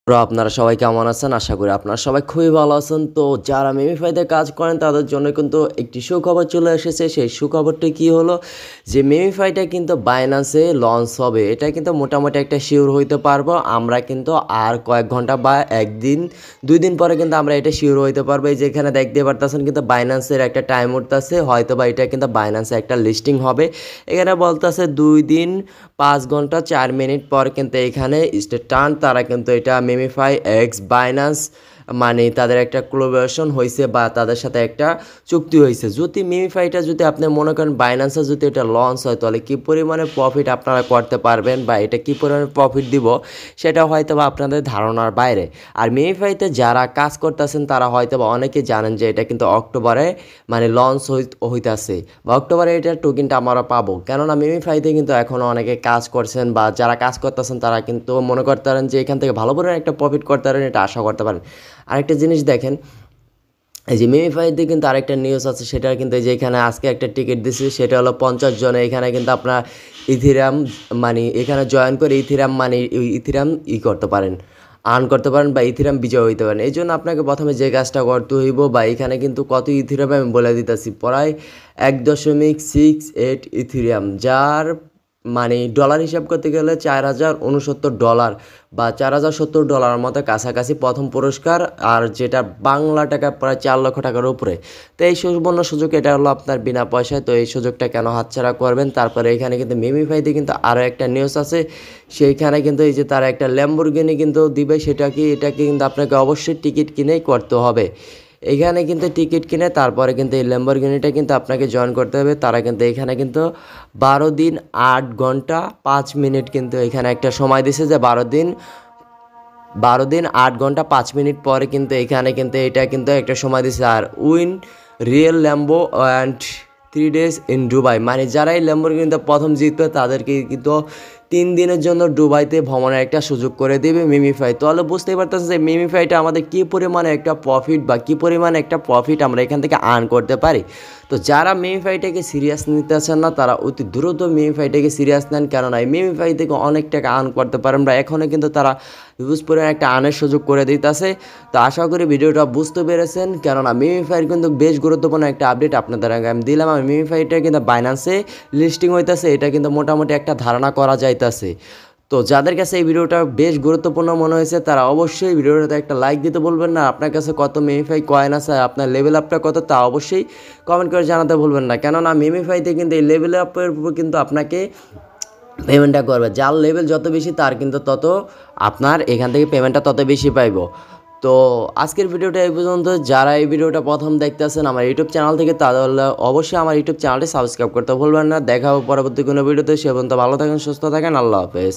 আপনারা সবাই কেমন আছেন? আশা করি আপনারা সবাই খুবই ভালো আছেন। তো যারা মেমিফাইতে কাজ করেন তাদের জন্য কিন্তু একটি সুখবর চলে এসেছে। সেই সুখবরটি কি হলো? যে মেমিফাইটা কিন্তু বাইন্যান্সে লঞ্চ হবে। এটা কিন্তু মোটামুটি একটা শিওর হইতে পারবো। আমরা কিন্তু আর কয়েক ঘন্টা বা ১ দিন ২ দিন পরে কিন্তু আমরা এটা শিওর হইতে পারবো। এই যে এখানে দেখতে পারতেছেন কিন্তু বাইন্যান্সের একটা টাইম উঠতেছে। হয়তোবা এটা কিন্তু বাইন্যান্সে একটা লিস্টিং হবে। এখানে বলতেছে ২ দিন ৫ ঘন্টা ৪ মিনিট পর কিন্তু এখানে টার্ন তারা কিন্তু এটা মেমিফাই এক্স বাইন্যান্স মানে তাদের একটা কোলাবোরেশন হয়েছে বা তাদের সাথে একটা চুক্তি হয়েছে। যদি মেমিফাইটা যদি আপনি মনে করেন বাইন্যান্সে যদি এটা লঞ্চ হয় তাহলে কী পরিমাণে প্রফিট আপনারা করতে পারবেন বা এটা কী পরিমাণে প্রফিট দিব সেটা হয়তো বা আপনাদের ধারণার বাইরে। আর মেমিফাইতে যারা কাজ করতেছেন তারা হয়তো বা অনেকে জানেন যে এটা কিন্তু অক্টোবরে মানে লঞ্চ হইতেছে বা অক্টোবরে এটার টোকেনটা আমরা পাবো। কেননা মেমিফাইতে কিন্তু এখনও অনেকে কাজ করছেন বা যারা কাজ করতেছেন তারা কিন্তু মনে করতে পারেন যে এখান থেকে ভালো পরিমাণে একটা প্রফিট করতে পারেন, এটা আশা করতে পারেন। আরেকটা জিনিস দেখেন, এই যে মেমিফাইতে কিন্তু আরেকটা নিউজ আছে, সেটা কিন্তু এই যে এখানে আজকে একটা টিকিট দিছি, সেটা হলো 50 জনে। এখানে কিন্তু আপনার ইথিরাম মানে এখানে জয়েন করে ইথিরাম মানে ইথিরাম করতে পারেন, আর্ন করতে পারেন বা ইথিরাম বিজয় হইতে পারেন। এই জন্য আপনাকে প্রথমে যে কাজটা করতে হইব বা এখানে কিন্তু কত ইথিরাম আমি বলে দিতেছি, প্রায় 1.68 ইথিরিয়াম, যার মানে ডলার হিসাব করতে গেলে $4069 বা $4070 মতো কাছাকাছি প্রথম পুরস্কার, আর যেটা বাংলা টাকা প্রায় 4 লক্ষ টাকার উপরে। তো এই সুবর্ণ সুযোগ, এটা হলো আপনার বিনা পয়সায়। তো এই সুযোগটা কেন হাতছাড়া করবেন? তারপরে এখানে কিন্তু মেমিফাইতে কিন্তু আরও একটা নিউজ আছে, সেইখানে কিন্তু এই যে তারা একটা ল্যাম্বরগিনি কিন্তু দিবে। এটাকে কিন্তু আপনাকে অবশ্যই টিকিট কিনেই করতে হবে। এখানে কিন্তু টিকিট কিনে তারপরে কিন্তু এই ল্যাম্বরগিনিটা কিন্তু আপনাকে জয়েন করতে হবে। তারা কিন্তু এখানে কিন্তু 12 দিন 8 ঘন্টা 5 মিনিট কিন্তু এখানে একটা সময় দিছে যে 12 দিন 8 ঘন্টা 5 মিনিট পরে কিন্তু এখানে কিন্তু এটা কিন্তু একটা সময় দিছে। আর win real Lambo and 3 days in Dubai, মানে যারা এই ল্যাম্বরগিনিতে প্রথম জিতবে তাদেরকে কিন্তু 3 দিনের জন্য দুবাইতে ভ্রমণের একটা সুযোগ করে দেবে মেমিফাই। তাহলে বুঝতেই পারতেছেন যে মেমিফাইটা আমাদের কী পরিমাণে একটা প্রফিট বা কী পরিমাণে একটা প্রফিট আমরা এখান থেকে আর্ন করতে পারি। তো যারা মেমিফাইটাকে সিরিয়াস নিতেছেন না তারা অতি দ্রুত মেমিফাইটাকে সিরিয়াস নেন, কেননা এই মেমিফাই থেকে অনেক টাকা আর্ন করতে পারেন বা এখনও কিন্তু তারা ইউজ পরিমাণে একটা আর্নের সুযোগ করে দিতেছে। তো আশা করি ভিডিওটা বুঝতে পেরেছেন, কেননা মেমিফাইয়ের কিন্তু বেশ গুরুত্বপূর্ণ একটা আপডেট আপনাদের আগে আমি দিলাম। আমি মেমিফাইটা কিন্তু বাইন্যান্সে লিস্টিং হইতেছে, এটা কিন্তু মোটামুটি একটা ধারণা করা যাইতেছে। তো যাদের কাছে এই ভিডিওটা বেশ গুরুত্বপূর্ণ মনে হয়েছে তারা অবশ্যই ভিডিওটাতে একটা লাইক দিতে বলবেন না। আপনার কাছে কত মেমিফাই কয়েন আছে, আপনার লেভেল আপটা কত, তা অবশ্যই কমেন্ট করে জানাতে ভুলবেন না। কেননা মেমিফাইতে কিন্তু এই লেভেল আপের উপর কিন্তু আপনাকে পেমেন্টটা করবে। যার লেভেল যত বেশি তার কিন্তু তত আপনার এখান থেকে পেমেন্টটা তত বেশি পাইব। তো আজকের ভিডিওটা এই পর্যন্ত। যারা এই ভিডিওটা প্রথম দেখতেছেন আমার ইউটিউব চ্যানেল থেকে, তাহলে অবশ্যই আমার ইউটিউব চ্যানেলটি সাবস্ক্রাইব করতে ভুলবেন না। দেখা হবে পরবর্তী কোনো ভিডিওতে। সে পর্যন্ত ভালো থাকেন, সুস্থ থাকেন, আল্লাহ হাফেজ।